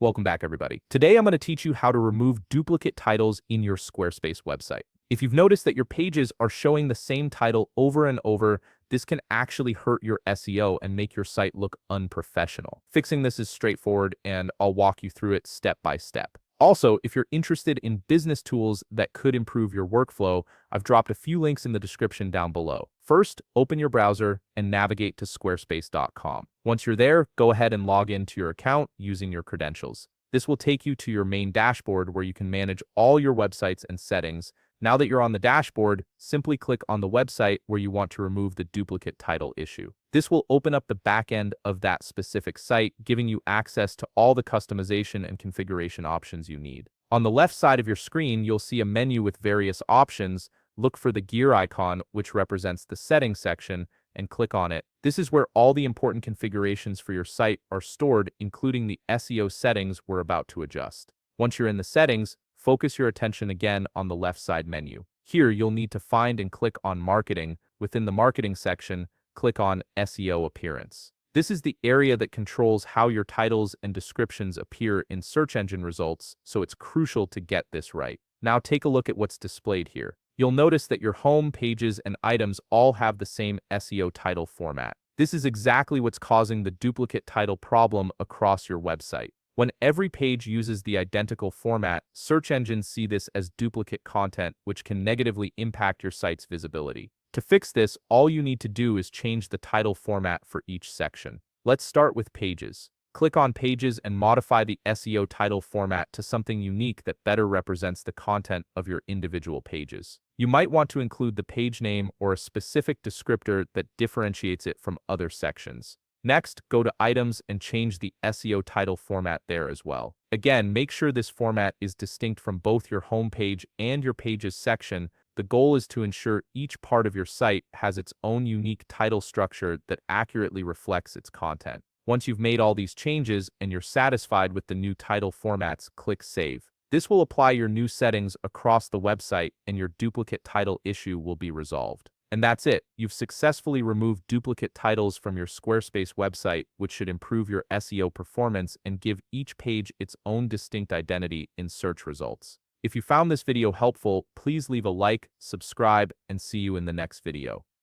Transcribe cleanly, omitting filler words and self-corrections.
Welcome back, everybody. Today, I'm going to teach you how to remove duplicate titles in your Squarespace website. If you've noticed that your pages are showing the same title over and over, this can actually hurt your SEO and make your site look unprofessional. Fixing this is straightforward, and I'll walk you through it step by step. Also, if you're interested in business tools that could improve your workflow, I've dropped a few links in the description down below. First, open your browser and navigate to squarespace.com. Once you're there, go ahead and log into your account using your credentials. This will take you to your main dashboard where you can manage all your websites and settings. Now that you're on the dashboard, simply click on the website where you want to remove the duplicate title issue. This will open up the back end of that specific site, giving you access to all the customization and configuration options you need. On the left side of your screen, you'll see a menu with various options. Look for the gear icon, which represents the settings section, and click on it. This is where all the important configurations for your site are stored, including the SEO settings we're about to adjust. Once you're in the settings, focus your attention again on the left side menu. Here, you'll need to find and click on Marketing. Within the Marketing section, click on SEO Appearance. This is the area that controls how your titles and descriptions appear in search engine results, so it's crucial to get this right. Now take a look at what's displayed here. You'll notice that your home pages and items all have the same SEO title format. This is exactly what's causing the duplicate title problem across your website. When every page uses the identical format, search engines see this as duplicate content, which can negatively impact your site's visibility. To fix this, all you need to do is change the title format for each section. Let's start with pages. Click on Pages and modify the SEO title format to something unique that better represents the content of your individual pages. You might want to include the page name or a specific descriptor that differentiates it from other sections. Next, go to Items and change the SEO title format there as well. Again, make sure this format is distinct from both your home page and your Pages section. The goal is to ensure each part of your site has its own unique title structure that accurately reflects its content. Once you've made all these changes and you're satisfied with the new title formats, click Save. This will apply your new settings across the website and your duplicate title issue will be resolved. And that's it. You've successfully removed duplicate titles from your Squarespace website, which should improve your SEO performance and give each page its own distinct identity in search results. If you found this video helpful, please leave a like, subscribe, and see you in the next video.